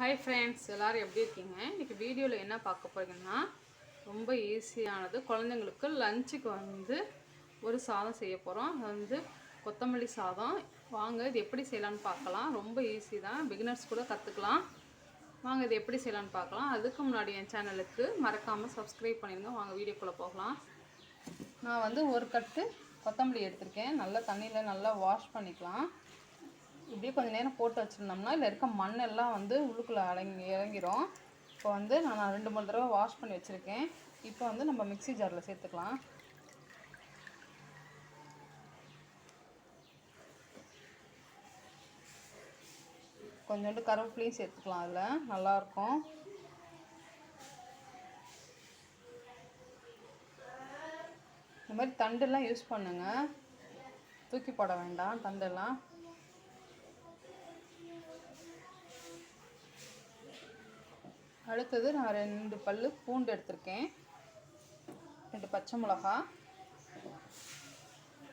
Hi friends, எல்லோரும் எப்படி இருக்கீங்க? இன்றைக்கி வீடியோவில் என்ன பார்க்க போகிறீங்கன்னா, ரொம்ப ஈஸியானது குழந்தைங்களுக்கு லஞ்சுக்கு ஒரு சாதம் செய்ய போகிறோம். அது கொத்தமல்லி சாதம். வாங்க இது எப்படி செய்யலான்னு பார்க்கலாம். ரொம்ப ஈஸி தான், பிகினர்ஸ் கூட கற்றுக்கலாம். வாங்க இது எப்படி செய்யலான்னு பார்க்கலாம். அதுக்கு முன்னாடி என் சேனலுக்கு மறக்காமல் சப்ஸ்கிரைப் பண்ணிடுங்க. வாங்க வீடியோக்குள்ளே போகலாம். நான் ஒரு கட்டு கொத்தமல்லி எடுத்திருக்கேன். நல்லா தண்ணியில் நல்லா வாஷ் பண்ணிக்கலாம். இப்படியே கொஞ்சம் நேரம் போட்டு வச்சுருந்தோம்னா இதில் இருக்க மண்ணெல்லாம் உள்ளுக்குள்ளே இறங்கிடும். இப்போ நான் 2-3 தடவை வாஷ் பண்ணி வச்சுருக்கேன். இப்போ நம்ம மிக்ஸி ஜாரில் சேர்த்துக்கலாம். கொஞ்சோண்டு கருவேப்பிலையும் சேர்த்துக்கலாம். அதில் நல்லாயிருக்கும். இந்த மாதிரி தண்டெல்லாம் யூஸ் பண்ணுங்கள், தூக்கி போட வேண்டாம் தண்டெல்லாம். அடுத்தது நான் 2 பல்லு பூண்டு எடுத்திருக்கேன், 2 பச்சை மிளகா,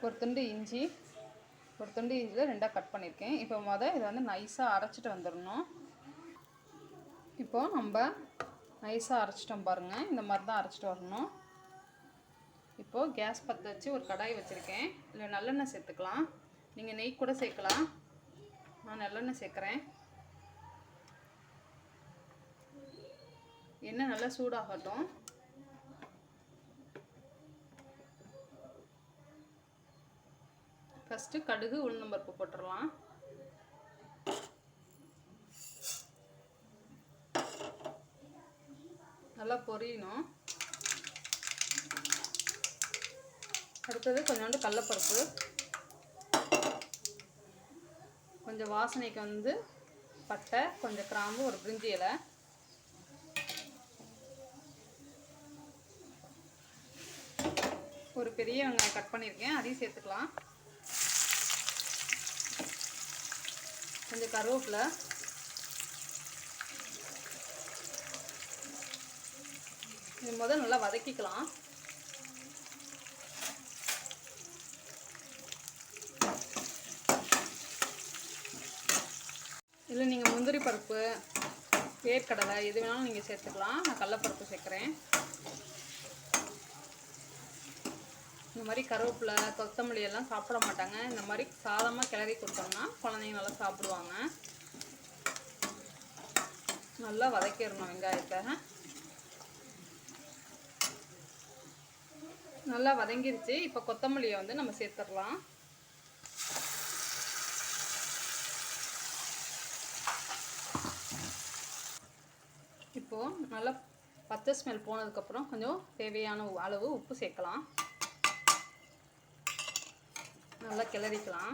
ஒரு துண்டு இஞ்சி, ஒரு துண்டு இஞ்சியில் 2ஆக கட் பண்ணியிருக்கேன். இப்போ இதை நைஸாக அரைச்சிட்டு வந்துடணும். இப்போது நம்ம நைஸாக அரைச்சிட்டோம் பாருங்கள், இந்த மாதிரி தான் அரைச்சிட்டு வரணும். இப்போது கேஸ் பற்ற வச்சு ஒரு கடாய் வச்சுருக்கேன். இல்லை நல்லெண்ணெய் சேர்த்துக்கலாம், நீங்கள் நெய் கூட சேர்க்கலாம். நான் நல்லெண்ணெய் சேர்க்குறேன். எண்ணெய் நல்லா சூடாகட்டும். ஃபஸ்ட்டு கடுகு உளுந்தம்பருப்பு போட்டுடலாம். நல்லா பொரியணும். அடுத்தது கொஞ்சோண்டு கடலைப்பருப்பு, கொஞ்சம் வாசனைக்கு பட்டை, கொஞ்சம் கிராம்பு, ஒரு பிரிஞ்சி இலை, ஒரு பெரிய வெங்காயம் கட் பண்ணியிருக்கேன், அதையும் சேர்த்துக்கலாம். கொஞ்சம் கருவேப்பிலை, இது நல்லா வதக்கிக்கலாம். இல்லை நீங்கள் முந்திரி பருப்பு, வேர்க்கடலை எது வேணாலும் நீங்கள் சேர்த்துக்கலாம். நான் கடலைப்பருப்பு சேர்க்குறேன். இந்த மாதிரி கருவேப்பிலை, கொத்தமல்லி எல்லாம் சாப்பிட மாட்டாங்க. இந்த மாதிரி சாதமாக கிளறி கொடுத்தோம்னா குழந்தைங்க நல்லா சாப்பிடுவாங்க. நல்லா வதக்கிடணும் வெங்காயத்தை. நல்லா வதங்கிருச்சு. இப்போ கொத்தமல்லியை நம்ம சேர்த்துடலாம். இப்போது நல்லா பச்சை ஸ்மெல் போனதுக்கப்புறம் கொஞ்சம் தேவையான அளவு உப்பு சேர்க்கலாம். நல்லா கிளறிக்கலாம்.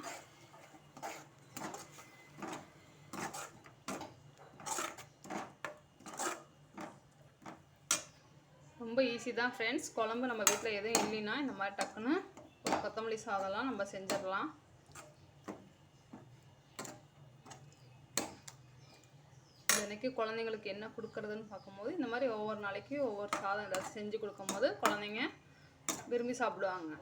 ரொம்ப ஈஸி தான் ஃப்ரெண்ட்ஸ். குழம்பு நம்ம வீட்டில் எதுவும் இல்லைன்னா இந்த மாதிரி டக்குன்னு ஒரு கொத்தமல்லி சாதம்லாம் நம்ம செஞ்சிடலாம். இன்றைக்கி குழந்தைங்களுக்கு என்ன கொடுக்குறதுன்னு பார்க்கும்போது இந்த மாதிரி ஒவ்வொரு நாளைக்கு ஒவ்வொரு சாதம் ஏதாவது செஞ்சு கொடுக்கும்போது குழந்தைங்க விரும்பி சாப்பிடுவாங்க.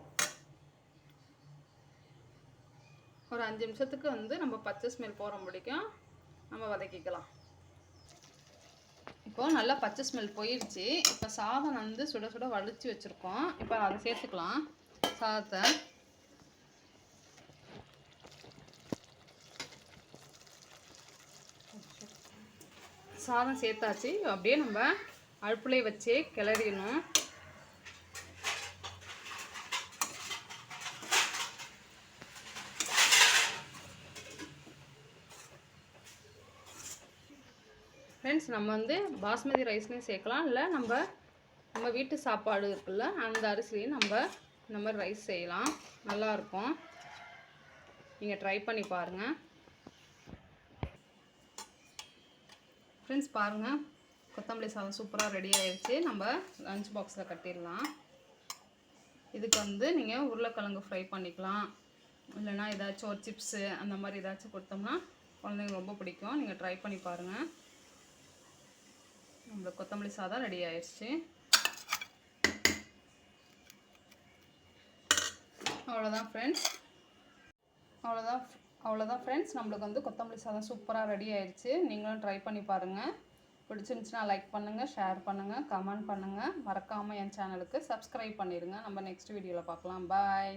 ஒரு 5 நிமிஷத்துக்கு நம்ம பச்சை ஸ்மெல் போகிற முடிக்கும் நம்ம வதக்கிக்கலாம். இப்போது நல்லா பச்சை ஸ்மெல் போயிடுச்சு. இப்போ சாதம் சுட சுட வடித்து வச்சுருக்கோம். இப்போ அதை சேர்த்துக்கலாம். சாதத்தை சாதம் சேர்த்தாச்சு. அப்படியே நம்ம அடுப்புலேயே வச்சே கிளறிடணும். ஃப்ரெண்ட்ஸ், நம்ம பாஸ்மதி ரைஸ்லையும் சேர்க்கலாம், இல்லை நம்ம வீட்டு சாப்பாடு இருக்குல்ல அந்த அரிசிலையும் நம்ம இந்த மாதிரி ரைஸ் செய்யலாம். நல்லாயிருக்கும். நீங்கள் ட்ரை பண்ணி பாருங்கள். ஃப்ரெண்ட்ஸ் பாருங்கள், கொத்தமல்லி சாதம் சூப்பராக ரெடி ஆகிடுச்சு. நம்ம லஞ்ச் பாக்ஸில் கட்டிடலாம். இதுக்கு நீங்கள் உருளைக்கிழங்கு ஃப்ரை பண்ணிக்கலாம், இல்லைனா ஏதாச்சும் ஒரு சிப்ஸு அந்த மாதிரி ஏதாச்சும் கொடுத்தோம்னா குழந்தைங்க ரொம்ப பிடிக்கும். நீங்கள் ட்ரை பண்ணி பாருங்கள். நம்மளுக்கு கொத்தமல்லி சாதம் ரெடி ஆயிடுச்சு. அவ்வளோதான் ஃப்ரெண்ட்ஸ், அவ்வளோதான் அவ்வளோதான் ஃப்ரெண்ட்ஸ், நம்மளுக்கு வந்து கொத்தமல்லி சாதம் சூப்பராக ரெடி ஆயிடுச்சு. நீங்களும் ட்ரை பண்ணி பாருங்கள். பிடிச்சிருந்துச்சுன்னா லைக் பண்ணுங்கள், ஷேர் பண்ணுங்கள், கமெண்ட் பண்ணுங்கள். மறக்காமல் என் சேனலுக்கு சப்ஸ்கிரைப் பண்ணிடுங்க. நம்ம நெக்ஸ்ட் வீடியோவில் பார்க்கலாம். பாய்.